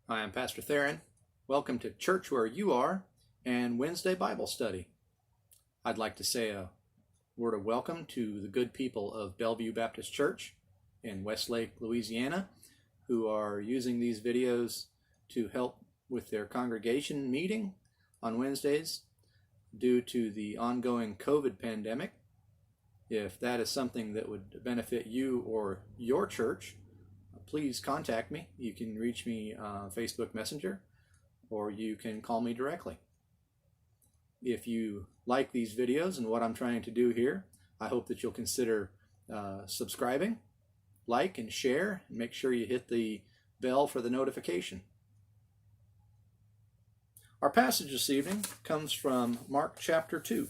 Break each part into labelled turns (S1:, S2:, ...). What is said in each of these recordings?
S1: Hi, I'm Pastor Theron. Welcome to Church Where You Are and Wednesday Bible Study. I'd like to say a word of welcome to the good people of Bellevue Baptist Church in Westlake, Louisiana, who are using these videos to help with their congregation meeting on Wednesdays due to the ongoing COVID pandemic. If that is something that would benefit you or your church, please contact me. You can reach me on Facebook Messenger, or you can call me directly. If you like these videos and what I'm trying to do here, I hope that you'll consider subscribing, like, and share. Make sure you hit the bell for the notification. Our passage this evening comes from Mark chapter 2.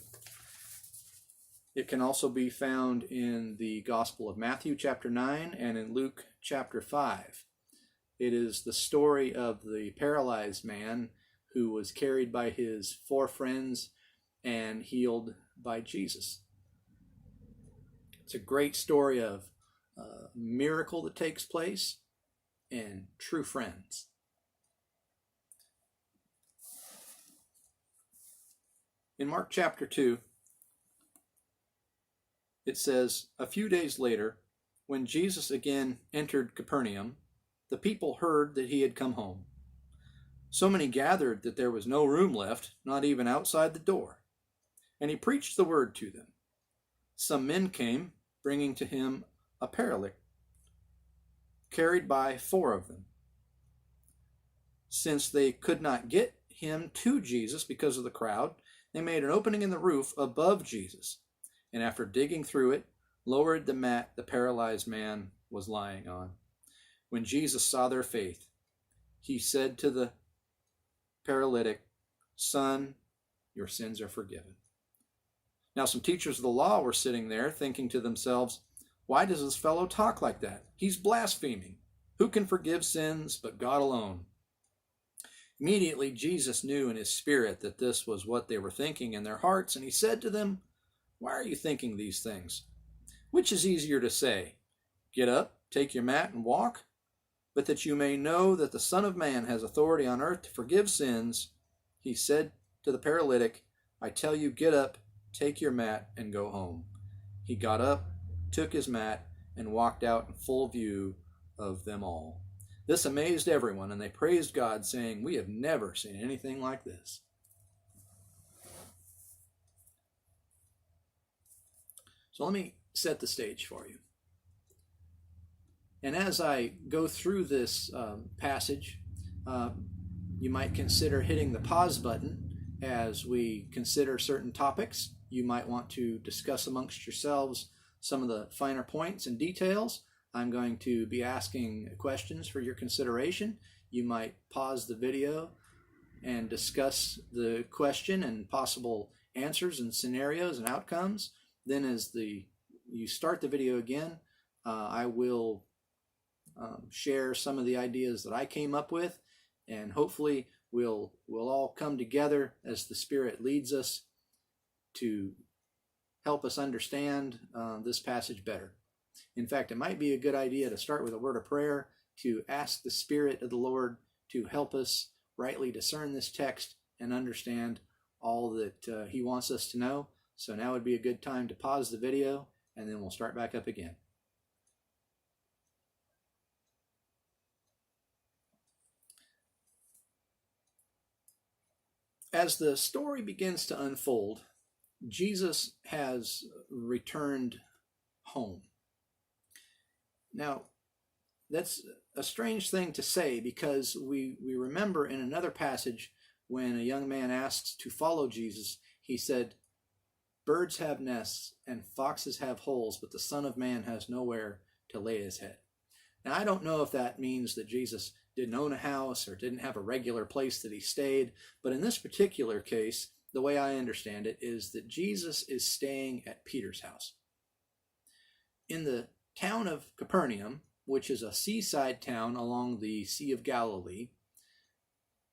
S1: It can also be found in the Gospel of Matthew chapter 9 and in Luke chapter 5. It is the story of the paralyzed man who was carried by his 4 friends and healed by Jesus. It's a great story of a miracle that takes place and true friends. In Mark chapter 2, it says, "A few days later, when Jesus again entered Capernaum, the people heard that he had come home. So many gathered that there was no room left, not even outside the door. And he preached the word to them. Some men came, bringing to him a paralytic, carried by 4 of them. Since they could not get him to Jesus because of the crowd, they made an opening in the roof above Jesus, and after digging through it, lowered the mat the paralyzed man was lying on. When Jesus saw their faith, he said to the paralytic, 'Son, your sins are forgiven.' Now some teachers of the law were sitting there, thinking to themselves, 'Why does this fellow talk like that? He's blaspheming. Who can forgive sins but God alone?' Immediately Jesus knew in his spirit that this was what they were thinking in their hearts, and he said to them, 'Why are you thinking these things? Which is easier to say, "Get up, take your mat, and walk"? But that you may know that the Son of Man has authority on earth to forgive sins,' he said to the paralytic, 'I tell you, get up, take your mat, and go home.' He got up, took his mat, and walked out in full view of them all. This amazed everyone, and they praised God, saying, 'We have never seen anything like this.'" So let me set the stage for you. And as I go through this passage, you might consider hitting the pause button as we consider certain topics. You might want to discuss amongst yourselves some of the finer points and details. I'm going to be asking questions for your consideration. You might pause the video and discuss the question and possible answers and scenarios and outcomes. Then as you start the video again, I will share some of the ideas that I came up with, and hopefully we'll all come together as the Spirit leads us to help us understand this passage better. In fact, it might be a good idea to start with a word of prayer to ask the Spirit of the Lord to help us rightly discern this text and understand all that he wants us to know. So now would be a good time to pause the video, and then we'll start back up again. As the story begins to unfold, Jesus has returned home. Now, that's a strange thing to say, because we remember in another passage when a young man asks to follow Jesus, he said, "Birds have nests and foxes have holes, but the Son of Man has nowhere to lay his head." Now, I don't know if that means that Jesus didn't own a house or didn't have a regular place that he stayed, but in this particular case, the way I understand it is that Jesus is staying at Peter's house. In the town of Capernaum, which is a seaside town along the Sea of Galilee,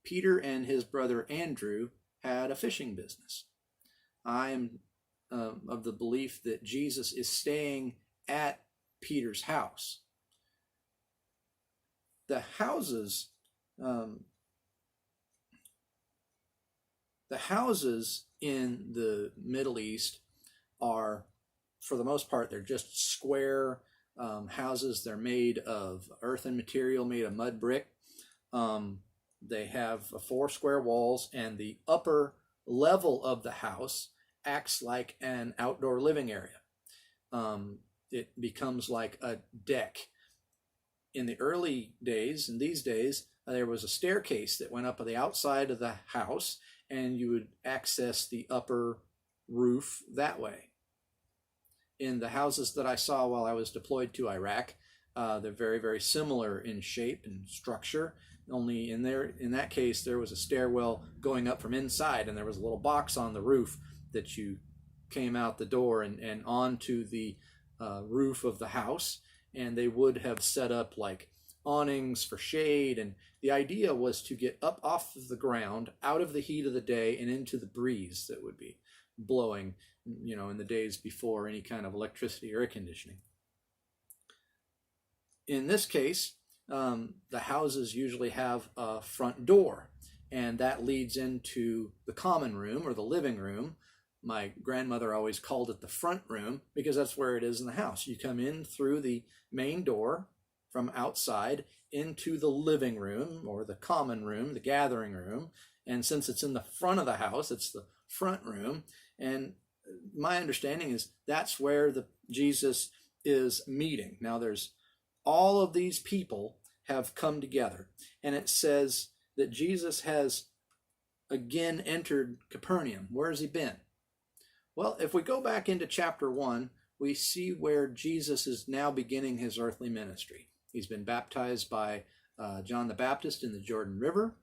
S1: Peter and his brother Andrew had a fishing business. I am of the belief that Jesus is staying at Peter's house. The houses Um, the houses in the Middle East are, for the most part, they're just square houses. They're made of earthen material, made of mud brick. They have 4 square walls, and the upper level of the house acts like an outdoor living area. It becomes like a deck. In the early days, in these days, there was a staircase that went up on the outside of the house, and you would access the upper roof that way. In the houses that I saw while I was deployed to Iraq, they're very, very similar in shape and structure. Only in that case, there was a stairwell going up from inside, and there was a little box on the roof that you came out the door and onto the roof of the house. And they would have set up like awnings for shade. And the idea was to get up off of the ground, out of the heat of the day, and into the breeze that would be blowing, in the days before any kind of electricity or air conditioning. In this case, the houses usually have a front door, and that leads into the common room or the living room. My grandmother always called it the front room because that's where it is in the house. You come in through the main door from outside into the living room or the common room, the gathering room. And since it's in the front of the house, it's the front room. And my understanding is that's where Jesus is meeting. Now there's all of these people have come together, and it says that Jesus has again entered Capernaum. Where has he been? Well, if we go back into chapter 1, we see where Jesus is now beginning his earthly ministry. He's been baptized by John the Baptist in the Jordan River.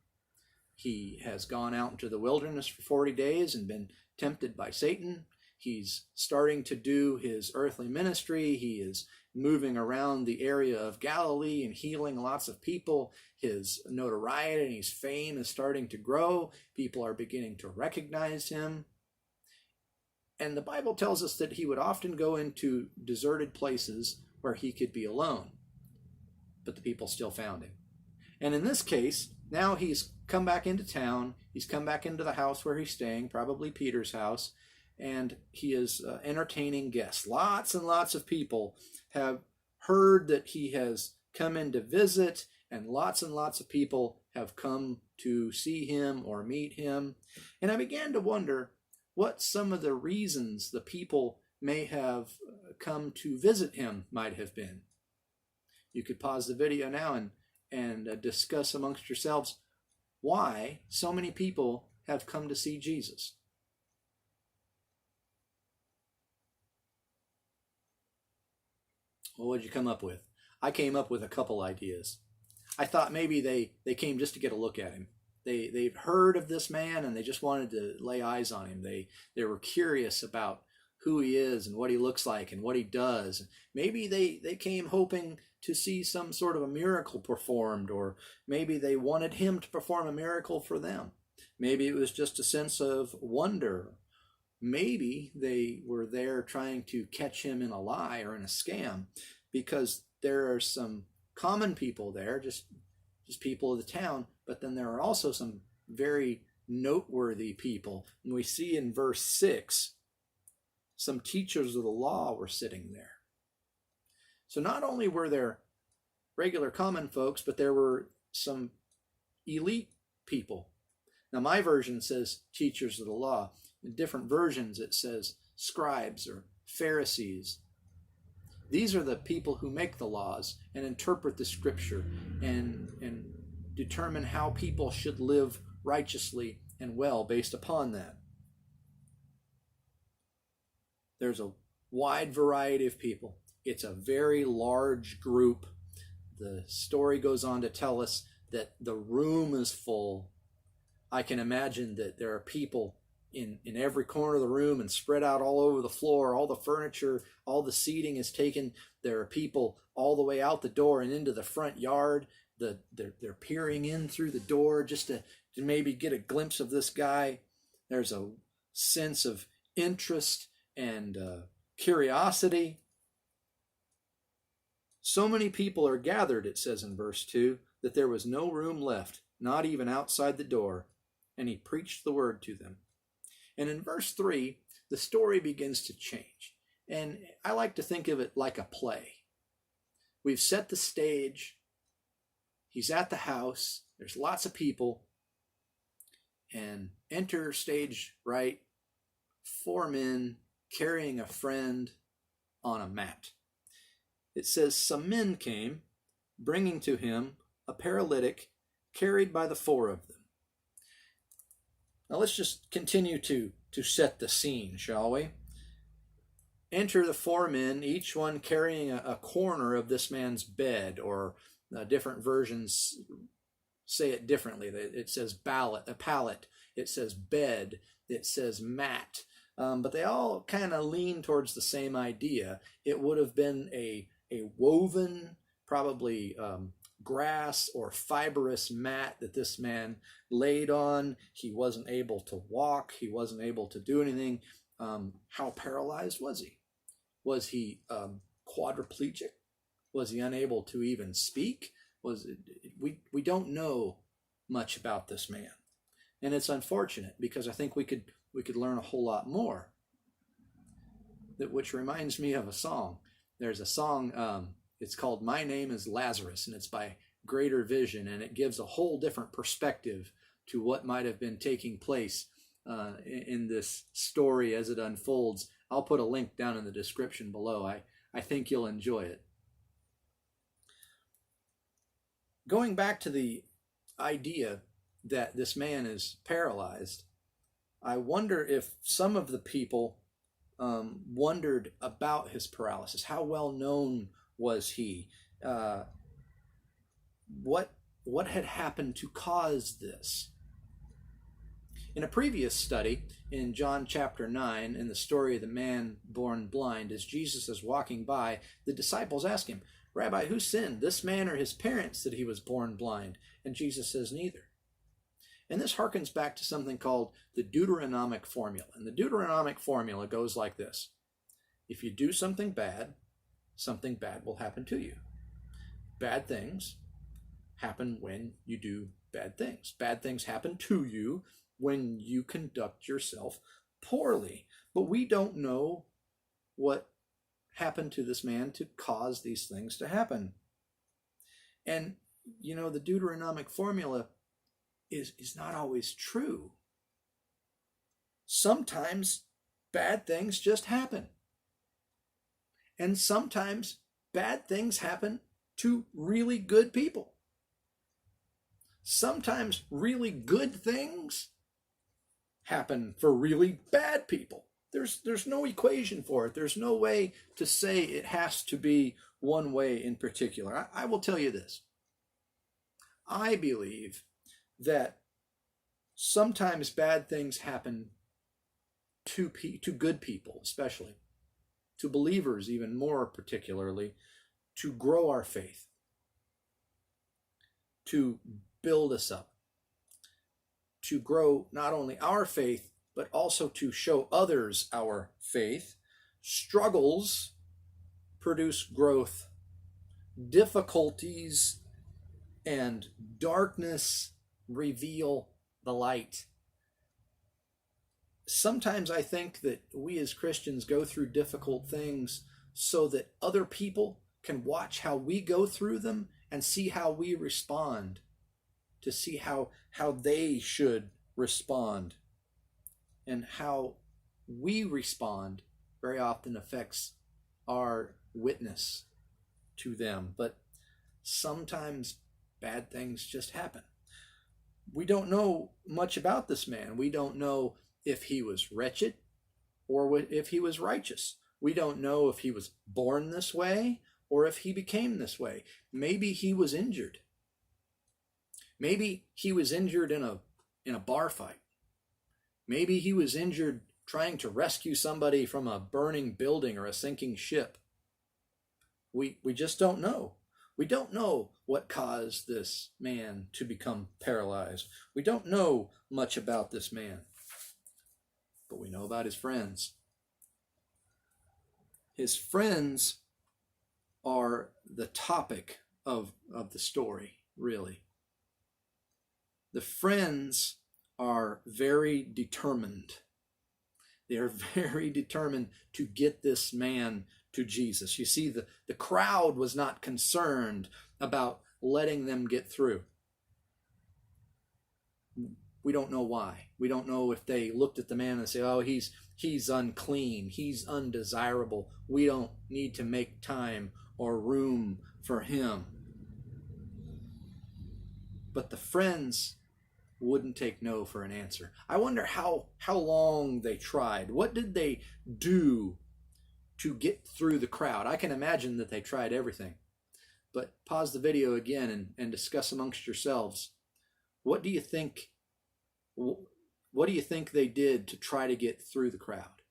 S1: He has gone out into the wilderness for 40 days and been tempted by Satan. He's starting to do his earthly ministry. He is moving around the area of Galilee and healing lots of people. His notoriety and his fame is starting to grow. People are beginning to recognize him. And the Bible tells us that he would often go into deserted places where he could be alone. But the people still found him. And in this case, now he's come back into town. He's come back into the house where he's staying, probably Peter's house. And he is entertaining guests. Lots and lots of people have heard that he has come in to visit, and lots of people have come to see him or meet him. And I began to wonder what some of the reasons the people may have come to visit him might have been. You could pause the video now and discuss amongst yourselves why so many people have come to see Jesus. Well, what did you come up with? I came up with a couple ideas. I thought maybe they came just to get a look at him. They've heard of this man and they just wanted to lay eyes on him. They were curious about who he is and what he looks like and what he does. Maybe they came hoping to see some sort of a miracle performed, or maybe they wanted him to perform a miracle for them. Maybe it was just a sense of wonder. Maybe they were there trying to catch him in a lie or in a scam, because there are some common people there, just people of the town, but then there are also some very noteworthy people. And we see in verse 6, some teachers of the law were sitting there. So not only were there regular common folks, but there were some elite people. Now my version says teachers of the law. In different versions it says scribes or Pharisees. These are the people who make the laws and interpret the scripture and determine how people should live righteously and well based upon that. There's a wide variety of people. It's a very large group. The story goes on to tell us that the room is full. I can imagine that there are people in every corner of the room and spread out all over the floor. All the furniture, all the seating is taken. There are people all the way out the door and into the front yard. They're peering in through the door just to maybe get a glimpse of this guy. There's a sense of interest and curiosity. So many people are gathered, it says in verse 2, that there was no room left not even outside the door, and he preached the word to them. And in verse 3, the story begins to change. And I like to think of it like a play. We've set the stage. He's at the house. There's lots of people. And enter stage right, 4 men carrying a friend on a mat. It says, some men came, bringing to him a paralytic carried by the 4 of them. Now let's just continue to set the scene, shall we? Enter the 4 men, each one carrying a corner of this man's bed, or different versions say it differently. It says a pallet, it says bed, it says mat. But they all kind of lean towards the same idea. It would have been a woven, probably grass or fibrous mat that this man laid on. He wasn't able to walk. He wasn't able to do anything. How paralyzed was he? Was he quadriplegic? Was he unable to even speak? We don't know much about this man, and it's unfortunate because I think we could learn a whole lot more. Which reminds me of a song. There's a song. It's called "My Name Is Lazarus," and it's by Greater Vision, and it gives a whole different perspective to what might have been taking place in this story as it unfolds. I'll put a link down in the description below. I think you'll enjoy it. Going back to the idea that this man is paralyzed, I wonder if some of the people wondered about his paralysis. How well known was he? What had happened to cause this? In a previous study, in John chapter 9, in the story of the man born blind, as Jesus is walking by, the disciples ask him, "Rabbi, who sinned, this man or his parents, that he was born blind?" And Jesus says, "Neither." And this harkens back to something called the Deuteronomic formula. And the Deuteronomic formula goes like this: if you do something bad will happen to you. Bad things happen when you do bad things. Bad things happen to you when you conduct yourself poorly. But we don't know what happened to this man to cause these things to happen. And, the Deuteronomic formula is not always true. Sometimes bad things just happen. And sometimes bad things happen to really good people. Sometimes really good things happen for really bad people. There's no equation for it. There's no way to say it has to be one way in particular. I will tell you this. I believe that sometimes bad things happen to good people, especially to believers, even more particularly, to grow our faith, to build us up, to grow not only our faith, but also to show others our faith. Struggles produce growth. Difficulties and darkness reveal the light. Sometimes I think that we as Christians go through difficult things so that other people can watch how we go through them and see how we respond, to see how they should respond. And how we respond very often affects our witness to them. But sometimes bad things just happen. We don't know much about this man. We don't know if he was wretched or if he was righteous. We don't know if he was born this way or if he became this way. Maybe he was injured. Maybe he was injured in a bar fight. Maybe he was injured trying to rescue somebody from a burning building or a sinking ship. We just don't know. We don't know what caused this man to become paralyzed. We don't know much about this man. But we know about his friends. His friends are the topic of the story, really. The friends are very determined. They are very determined to get this man to Jesus. You see, the crowd was not concerned about letting them get through. We don't know why. We don't know if they looked at the man and say, oh, he's unclean, he's undesirable. We don't need to make time or room for him. But the friends wouldn't take no for an answer. I wonder how long they tried. What did they do to get through the crowd? I can imagine that they tried everything. But pause the video again and discuss amongst yourselves. What do you think they did to try to get through the crowd?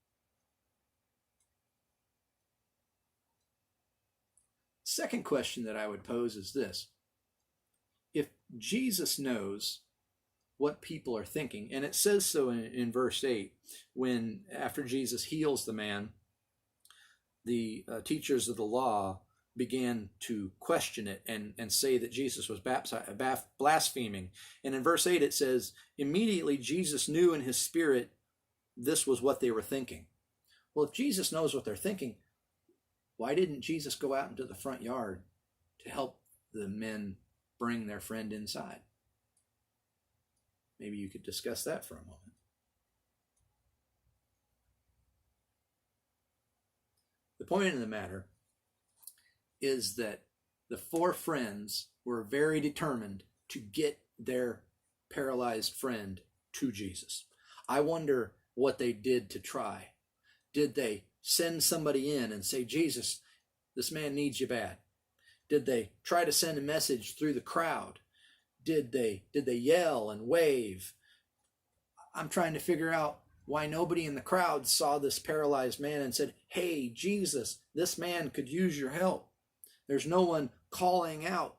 S1: Second question that I would pose is this. If Jesus knows what people are thinking, and it says so in verse 8, when after Jesus heals the man, the teachers of the law began to question it and say that Jesus was blaspheming. And in verse 8 it says, immediately Jesus knew in his spirit this was what they were thinking. Well, if Jesus knows what they're thinking, why didn't Jesus go out into the front yard to help the men bring their friend inside? Maybe you could discuss that for a moment. The point of the matter is that the four friends were very determined to get their paralyzed friend to Jesus. I wonder what they did to try. Did they send somebody in and say, Jesus, this man needs you bad? Did they try to send a message through the crowd? Did they yell and wave? I'm trying to figure out why nobody in the crowd saw this paralyzed man and said, hey, Jesus, this man could use your help. There's no one calling out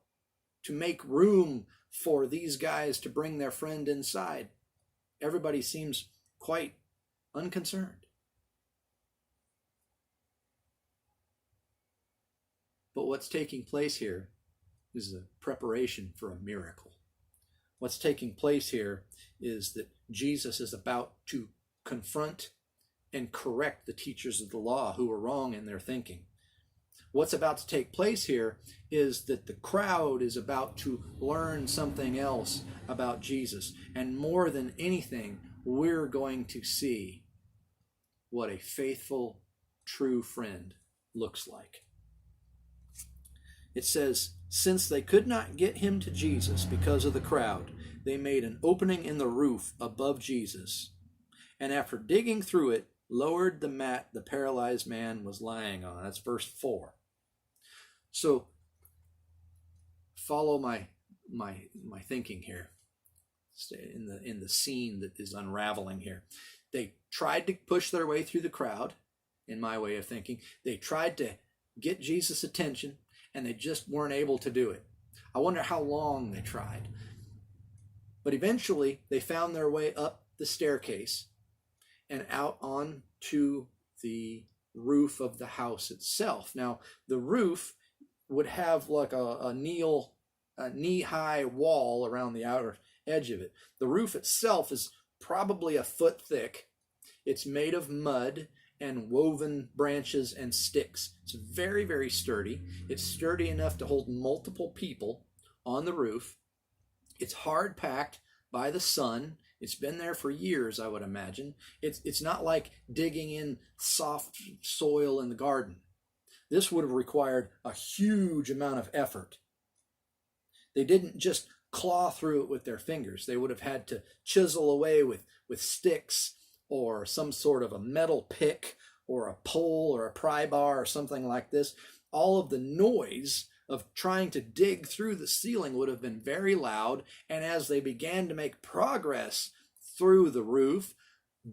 S1: to make room for these guys to bring their friend inside. Everybody seems quite unconcerned. But what's taking place here is a preparation for a miracle. What's taking place here is that Jesus is about to confront and correct the teachers of the law who were wrong in their thinking. What's about to take place here is that the crowd is about to learn something else about Jesus. And more than anything, we're going to see what a faithful, true friend looks like. It says, since they could not get him to Jesus because of the crowd, they made an opening in the roof above Jesus, and after digging through it, lowered the mat the paralyzed man was lying on. That's verse 4. So follow my thinking here. Stay in the scene that is unraveling here. They tried to push their way through the crowd, in my way of thinking. They tried to get Jesus' attention, and they just weren't able to do it. I wonder how long they tried. But eventually, they found their way up the staircase and out onto the roof of the house itself. Now, the roof would have like a knee-high wall around the outer edge of it. The roof itself is probably a foot thick. It's made of mud and woven branches and sticks. It's very, very sturdy. It's sturdy enough to hold multiple people on the roof. It's hard packed by the sun. It's been there for years, I would imagine. It's not like digging in soft soil in the garden. This would have required a huge amount of effort. They didn't just claw through it with their fingers. They would have had to chisel away with sticks or some sort of a metal pick or a pole or a pry bar or something like this. All of the noise of trying to dig through the ceiling would have been very loud, and as they began to make progress through the roof,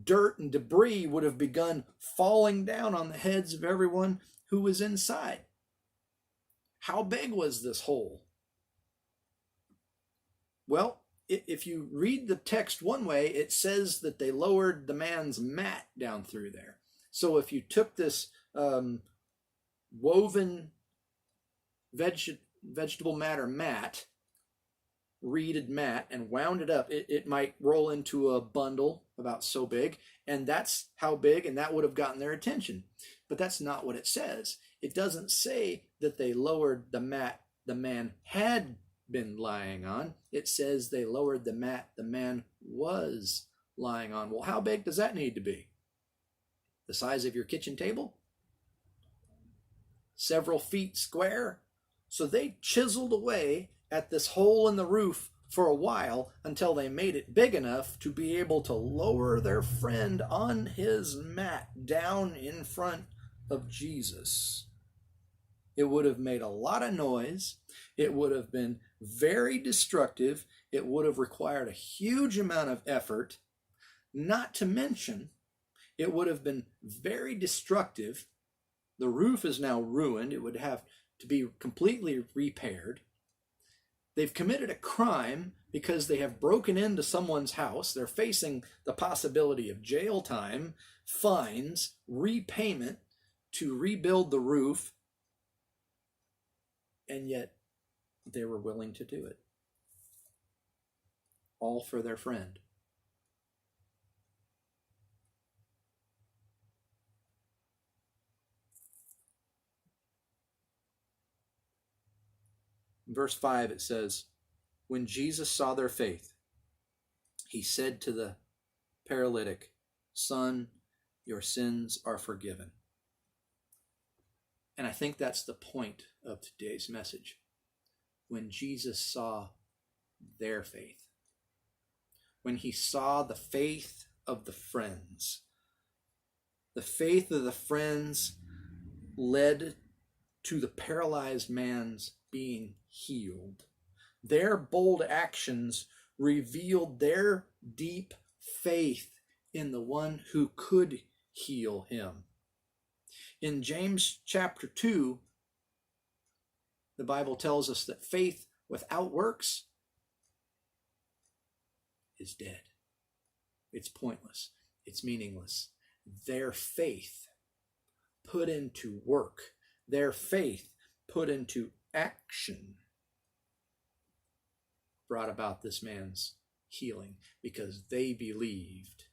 S1: dirt and debris would have begun falling down on the heads of everyone who was inside. How big was this hole? Well, if you read the text one way, it says that they lowered the man's mat down through there. So if you took this woven vegetable matter mat, reeded mat and wound it up, it might roll into a bundle about so big, and that's how big, and that would have gotten their attention. But that's not what it says. It doesn't say that they lowered the mat the man had been lying on. It says they lowered the mat the man was lying on. Well, how big does that need to be? The size of your kitchen table? Several feet square? So they chiseled away at this hole in the roof for a while until they made it big enough to be able to lower their friend on his mat down in front of Jesus. It would have made a lot of noise. It would have been very destructive. It would have required a huge amount of effort. Not to mention, it would have been very destructive. The roof is now ruined. It would have to be completely repaired. They've committed a crime because they have broken into someone's house. They're facing the possibility of jail time, fines, repayment to rebuild the roof, and yet they were willing to do it. All for their friend. In verse 5 it says, when Jesus saw their faith, he said to the paralytic, "Son, your sins are forgiven." And I think that's the point of today's message. When Jesus saw their faith, when he saw the faith of the friends, the faith of the friends led to the paralyzed man's being healed. Their bold actions revealed their deep faith in the one who could heal him. In James chapter 2, the Bible tells us that faith without works is dead. It's pointless. It's meaningless. Their faith put into work, their faith put into action, brought about this man's healing because they believed.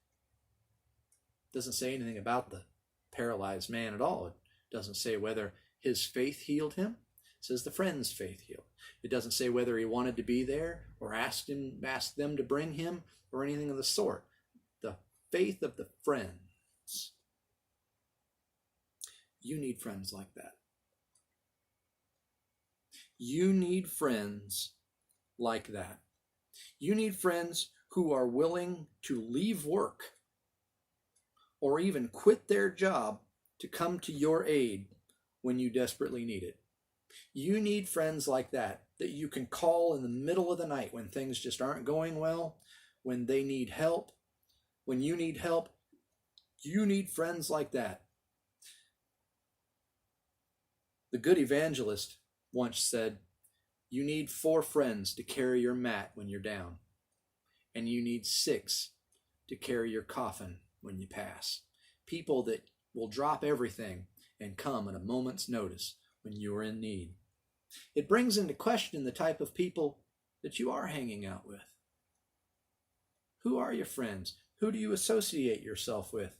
S1: It doesn't say anything about the paralyzed man at all. It doesn't say whether his faith healed him. It says the friend's faith healed. It doesn't say whether he wanted to be there or asked them to bring him or anything of the sort. The faith of the friends. You need friends like that. You need friends like that. You need friends who are willing to leave work or even quit their job to come to your aid when you desperately need it. You need friends like that you can call in the middle of the night when things just aren't going well, when they need help. When you need help, you need friends like that. The good evangelist once said, you need 4 friends to carry your mat when you're down, and you need 6 to carry your coffin when you pass. People that will drop everything and come at a moment's notice when you are in need. It brings into question the type of people that you are hanging out with. Who are your friends? Who do you associate yourself with?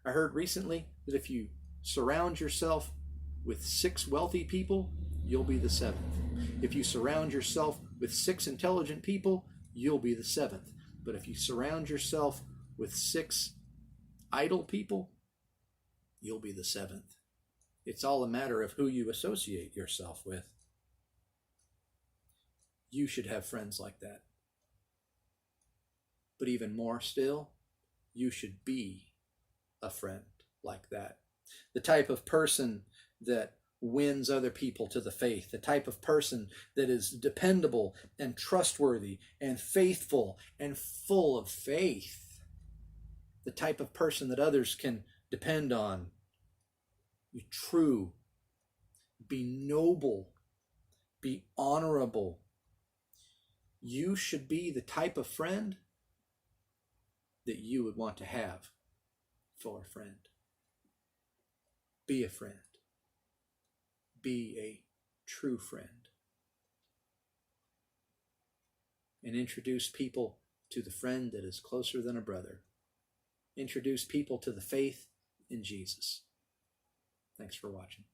S1: I heard recently that if you surround yourself with 6 wealthy people, you'll be the 7th. If you surround yourself with 6 intelligent people, you'll be the 7th. But if you surround yourself with 6 idle people, you'll be the 7th. It's all a matter of who you associate yourself with. You should have friends like that. But even more still, you should be a friend like that. The type of person that wins other people to the faith, the type of person that is dependable and trustworthy and faithful and full of faith, the type of person that others can depend on. Be true, be noble, be honorable. You should be the type of friend that you would want to have for a friend. Be a friend. Be a true friend. and introduce people to the friend that is closer than a brother. Introduce people to the faith in Jesus. Thanks for watching.